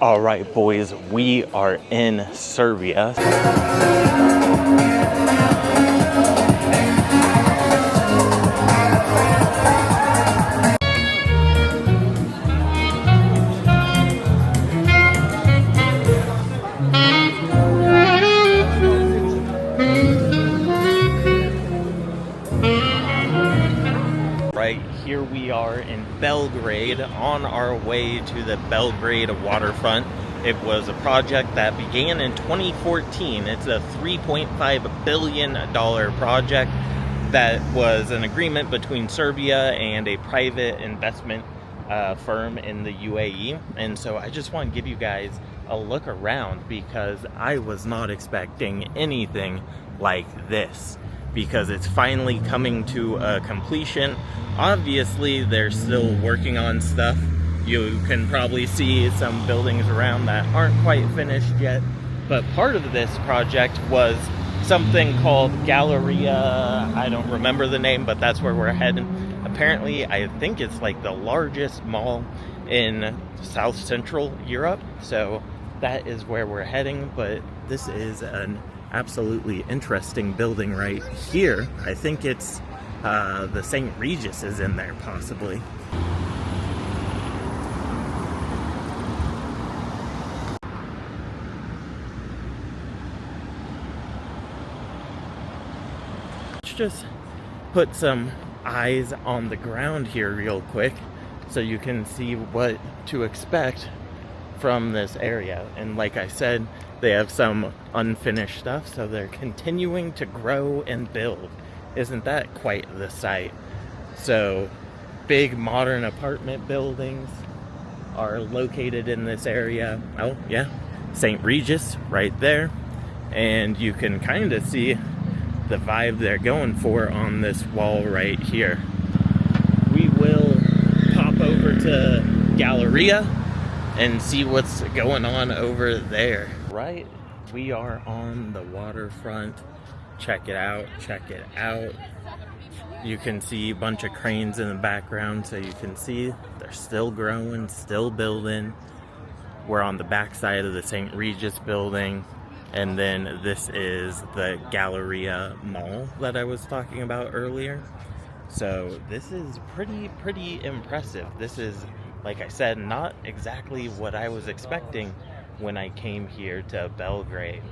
All right, boys, we are in Serbia. Right, here we are in Belgrade on our way to the Belgrade Waterfront. It was a project that began in 2014. It's a $3.5 billion project that was an agreement between Serbia and a private investment firm in the UAE. And so I just want to give you guys a look around because I was not expecting anything like this, because it's finally coming to a completion. Obviously, they're still working on stuff. You can probably see some buildings around that aren't quite finished yet. But part of this project was something called Galleria. I don't remember the name, but that's where we're heading. Apparently, I think it's like the largest mall in South Central Europe. So that is where we're heading. But this is an absolutely interesting building right here. I think it's the St. Regis is in there, possibly. Let's just put some eyes on the ground here real quick so you can see what to expect from this area. And like I said, they have some unfinished stuff, so they're continuing to grow and build. Isn't that quite the sight? So big modern apartment buildings are located in this area. Oh yeah, St. Regis right there. And you can kind of see the vibe they're going for on this wall right here. We will pop over to Galleria and see what's going on over there. Right, we are on the waterfront. Check it out, check it out. You can see a bunch of cranes in the background, so you can see they're still growing, still building. We're on the back side of the St. Regis building, and then this is the Galleria Mall that I was talking about earlier. So this is pretty impressive. This is, like I said, not exactly what I was expecting when I came here to Belgrade.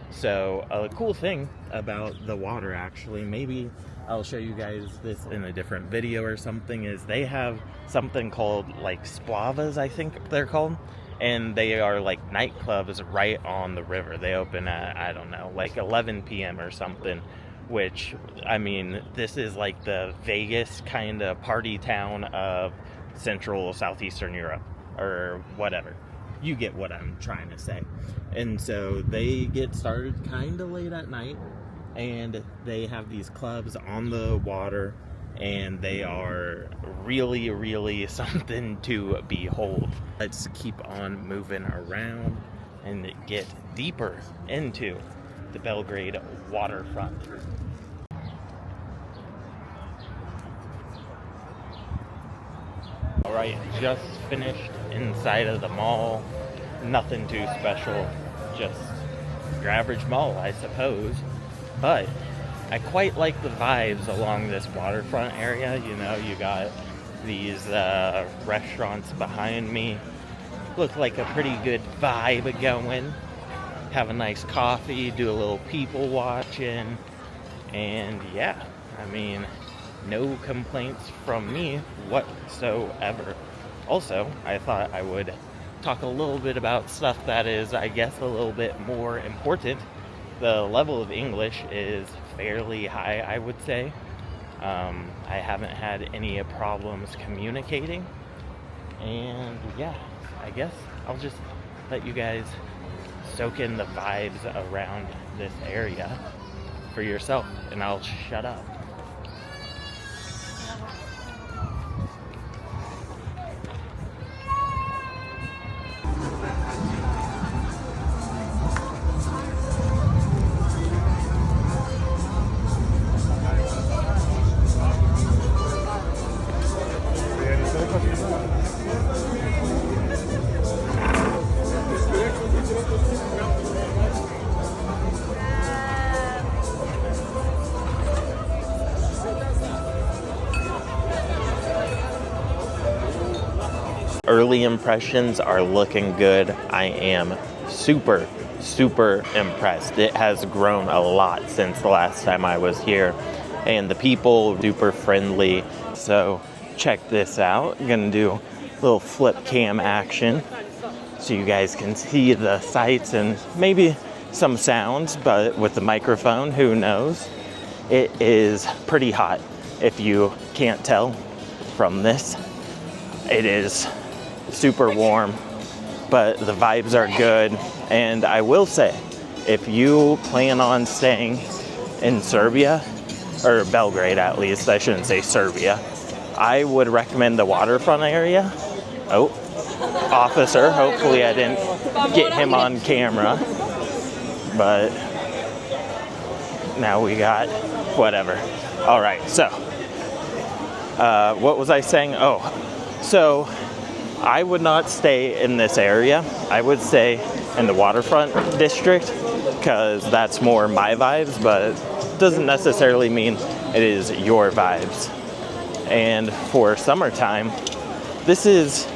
So a cool thing about the water, actually, maybe I'll show you guys this in a different video or something, is they have something called like splavas, I think they're called, and they are like nightclubs right on the river. They open at, I don't know, like 11 p.m. or something, which, I mean, this is like the Vegas kind of party town of Central Southeastern Europe or whatever. You get what I'm trying to say. And so they get started kind of late at night, and they have these clubs on the water, and they are really something to behold. Let's keep on moving around and get deeper into the Belgrade waterfront. Alright, just finished inside of the mall. Nothing too special, just your average mall, I suppose. But I quite like the vibes along this waterfront area. You know, you got these restaurants behind me. Look like a pretty good vibe going. Have a nice coffee, do a little people watching, and yeah, I mean, no complaints from me whatsoever. Also, I thought I would talk a little bit about stuff that is, I guess, a little bit more important. The level of English is fairly high, I would say. I haven't had any problems communicating. And yeah, I guess I'll just let you guys soak in the vibes around this area for yourself, and I'll shut up. early impressions are looking good. I am super impressed. It has grown a lot since the last time I was here, and the people super friendly. So check this out. I'm gonna do a little flip cam action so you guys can see the sights and maybe some sounds, but with the microphone, who knows. It is pretty hot if you can't tell from this. It is super warm, but the vibes are good. And I will say, if you plan on staying in Serbia, or Belgrade at least, I shouldn't say Serbia, I would recommend the Waterfront area. Oh, officer, hopefully I didn't get him on camera, but now we got whatever. All right, so what was I saying? Oh, so I would not stay in this area. I would stay in the Waterfront district because that's more my vibes, but doesn't necessarily mean it is your vibes. And for summertime, this is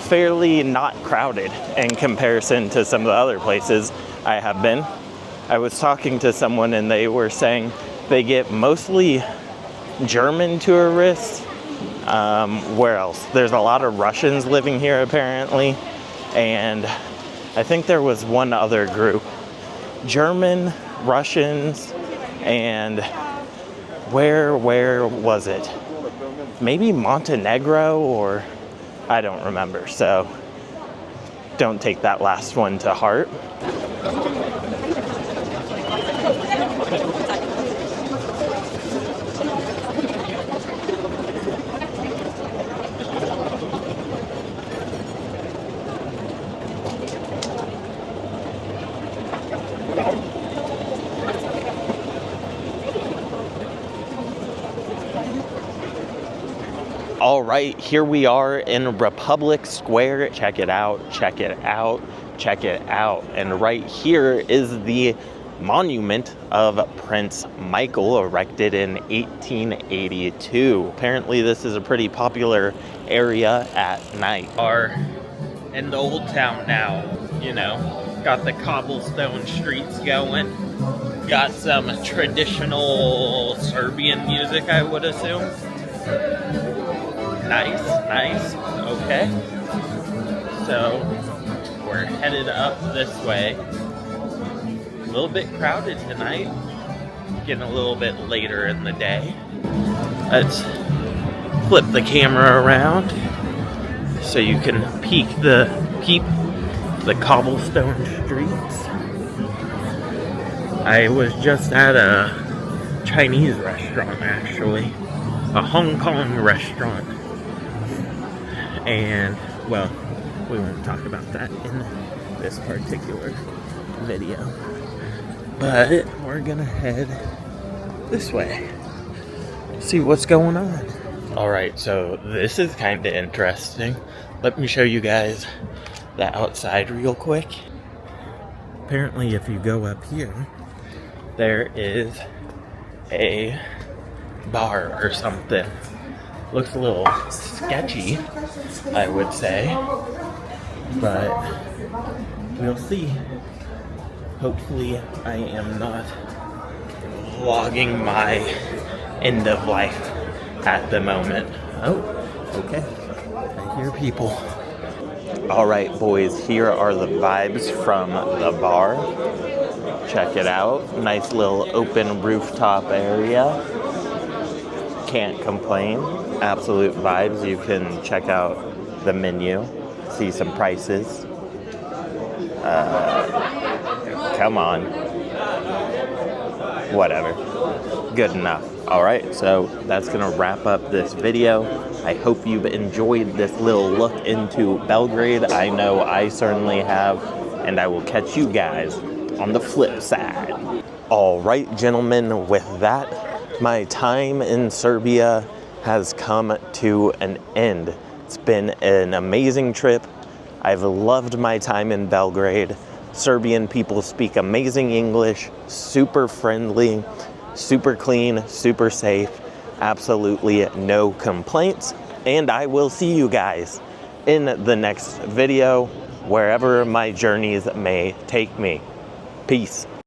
fairly not crowded in comparison to some of the other places I have been. I was talking to someone and they were saying they get mostly German tourists. Where else? There's a lot of Russians living here apparently, and I think there was one other group. German, Russians, and where was it? Maybe Montenegro, or I don't remember, so don't take that last one to heart. All right, here we are in Republic Square. Check it out, check it out, check it out. And right here is the monument of Prince Michael, erected in 1882. Apparently this is a pretty popular area at night. Are in the old town now, you know, got the cobblestone streets going. Got some traditional Serbian music, I would assume. Nice, okay. So, we're headed up this way. A little bit crowded tonight. Getting a little bit later in the day. Let's flip the camera around so you can peep the cobblestone streets. I was just at a Chinese restaurant, actually. A Hong Kong restaurant. And, well, we won't talk about that in this particular video. But we're gonna head this way. See what's going on. Alright, so this is kind of interesting. Let me show you guys the outside real quick. Apparently, if you go up here, there is a bar or something. Looks a little sketchy, I would say, but we'll see. Hopefully I am not vlogging my end of life at the moment. Oh, okay. I hear people. All right, boys, here are the vibes from the bar. Check it out. Nice little open rooftop area. Can't complain. Absolute vibes. You can check out the menu, see some prices. Come on. Whatever. Good enough. Alright, so that's going to wrap up this video. I hope you've enjoyed this little look into Belgrade. I know I certainly have, and I will catch you guys on the flip side. Alright, gentlemen, with that, my time in Serbia has come to an end. It's been an amazing trip. I've loved my time in Belgrade. Serbian people speak amazing English, super friendly, super clean, super safe. Absolutely no complaints. And I will see you guys in the next video, wherever my journeys may take me. Peace.